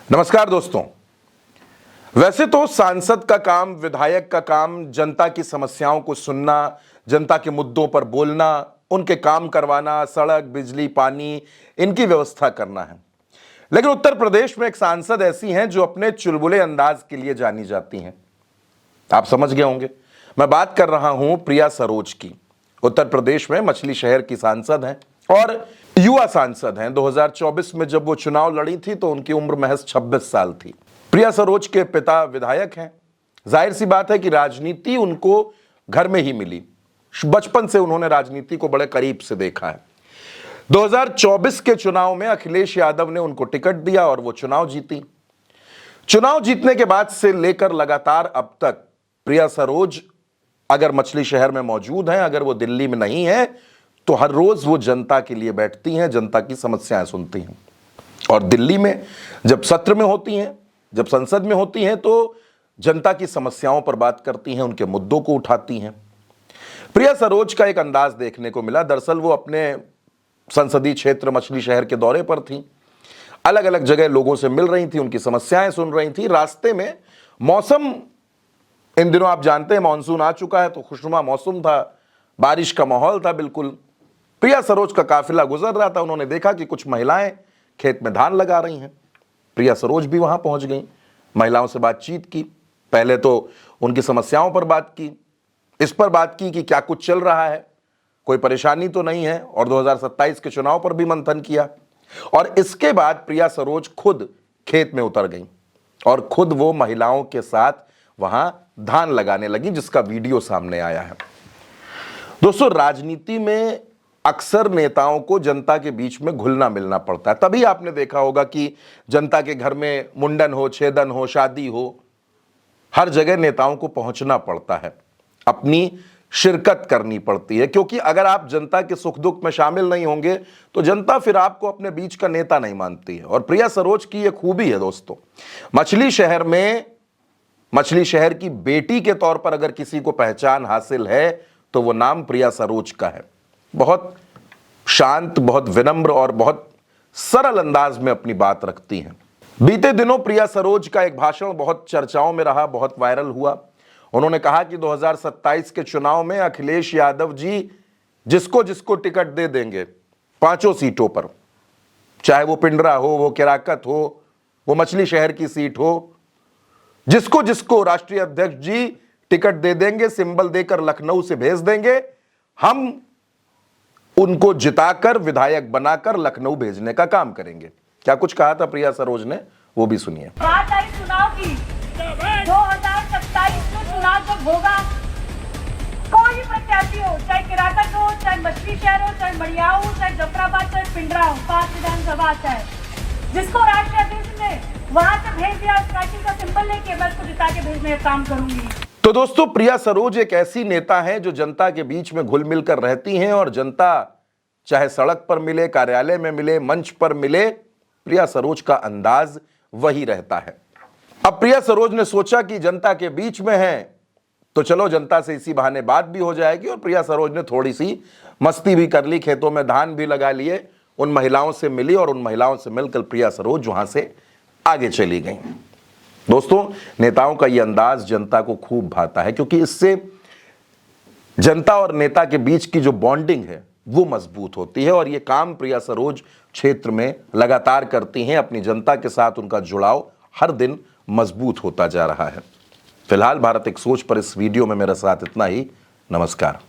नमस्कार दोस्तों। वैसे तो सांसद का काम, विधायक का काम जनता की समस्याओं को सुनना, जनता के मुद्दों पर बोलना, उनके काम करवाना, सड़क, बिजली, पानी, इनकी व्यवस्था करना है। लेकिन उत्तर प्रदेश में एक सांसद ऐसी हैं जो अपने चुलबुले अंदाज के लिए जानी जाती हैं। आप समझ गए होंगे, मैं बात कर रहा हूं प्रिया सरोज की। उत्तर प्रदेश में मछली शहर की सांसद हैं और युवा सांसद हैं। 2024 में जब वो चुनाव लड़ी थी तो उनकी उम्र महज 26 साल थी। प्रिया सरोज के पिता विधायक हैं। जाहिर सी बात है कि राजनीति उनको घर में ही मिली। बचपन से उन्होंने राजनीति को बड़े करीब से देखा है। 2024 के चुनाव में अखिलेश यादव ने उनको टिकट दिया और वो चुनाव जीती। चुनाव जीतने के बाद से लेकर लगातार अब तक प्रिया सरोज अगर मछली शहर में मौजूद हैं, अगर वो दिल्ली में नहीं है, तो हर रोज वो जनता के लिए बैठती हैं, जनता की समस्याएं सुनती हैं। और दिल्ली में जब सत्र में होती हैं, जब संसद में होती हैं, तो जनता की समस्याओं पर बात करती हैं, उनके मुद्दों को उठाती हैं। प्रिया सरोज का एक अंदाज देखने को मिला। दरअसल वो अपने संसदीय क्षेत्र मछली शहर के दौरे पर थी, अलग अलग जगह लोगों से मिल रही थी, उनकी समस्याएं सुन रही थी। रास्ते में मौसम, इन दिनों आप जानते हैं मानसून आ चुका है, तो खुशनुमा मौसम था, बारिश का माहौल था बिल्कुल। प्रिया सरोज का काफिला गुजर रहा था। उन्होंने देखा कि कुछ महिलाएं खेत में धान लगा रही हैं। प्रिया सरोज भी वहां पहुंच गई, महिलाओं से बातचीत की। पहले तो उनकी समस्याओं पर बात की, इस पर बात की कि क्या कुछ चल रहा है, कोई परेशानी तो नहीं है, और 2027 के चुनाव पर भी मंथन किया। और इसके बाद प्रिया सरोज खुद खेत में उतर गई और खुद वो महिलाओं के साथ वहां धान लगाने लगी, जिसका वीडियो सामने आया है। दोस्तों, राजनीति में अक्सर नेताओं को जनता के बीच में घुलना मिलना पड़ता है। तभी आपने देखा होगा कि जनता के घर में मुंडन हो, छेदन हो, शादी हो, हर जगह नेताओं को पहुंचना पड़ता है, अपनी शिरकत करनी पड़ती है। क्योंकि अगर आप जनता के सुख दुख में शामिल नहीं होंगे तो जनता फिर आपको अपने बीच का नेता नहीं मानती है। और प्रिया सरोज की यह खूबी है दोस्तों, मछली शहर में, मछली शहर की बेटी के तौर पर अगर किसी को पहचान हासिल है तो वो नाम प्रिया सरोज का है। बहुत शांत, बहुत विनम्र और बहुत सरल अंदाज में अपनी बात रखती हैं। बीते दिनों प्रिया सरोज का एक भाषण बहुत चर्चाओं में रहा, बहुत वायरल हुआ। उन्होंने कहा कि 2027 के चुनाव में अखिलेश यादव जी जिसको जिसको टिकट दे देंगे 5 सीटों पर, चाहे वो पिंडरा हो, वो केराकत हो, वो मछली शहर की सीट हो, जिसको जिसको राष्ट्रीय अध्यक्ष जी टिकट दे देंगे, सिंबल देकर लखनऊ से भेज देंगे, हम उनको जिताकर विधायक बनाकर लखनऊ भेजने का काम करेंगे। क्या कुछ कहा था प्रिया सरोज ने, वो भी सुनिए। बात आई चुनाव की, 2027 में चुनाव जब होगा, कोई प्रत्याशी हो, चाहे किराकत हो, चाहे मछली शहर हो, चाहे मड़ियाऊ हो, चाहे जफराबाद, चाहे पिंडरा हो, 5 विधानसभा चाहे, जिसको राष्ट्रीय अध्यक्ष ने वहां से भेज दिया, साइकिल का सिंबल लेके मैं उसको जिता के भेजने का काम करूंगी। तो दोस्तों, प्रिया सरोज एक ऐसी नेता है जो जनता के बीच में घुल मिल कर रहती हैं, और जनता चाहे सड़क पर मिले, कार्यालय में मिले, मंच पर मिले, प्रिया सरोज का अंदाज वही रहता है। अब प्रिया सरोज ने सोचा कि जनता के बीच में है तो चलो जनता से इसी बहाने बात भी हो जाएगी। और प्रिया सरोज ने थोड़ी सी मस्ती भी कर ली, खेतों में धान भी लगा लिए, उन महिलाओं से मिली और उन महिलाओं से मिलकर प्रिया सरोज वहां से आगे चली गई। दोस्तों, नेताओं का यह अंदाज जनता को खूब भाता है, क्योंकि इससे जनता और नेता के बीच की जो बॉन्डिंग है वो मजबूत होती है। और ये काम प्रिया सरोज क्षेत्र में लगातार करती हैं। अपनी जनता के साथ उनका जुड़ाव हर दिन मजबूत होता जा रहा है। फिलहाल भारत एक सोच पर इस वीडियो में मेरे साथ इतना ही। नमस्कार।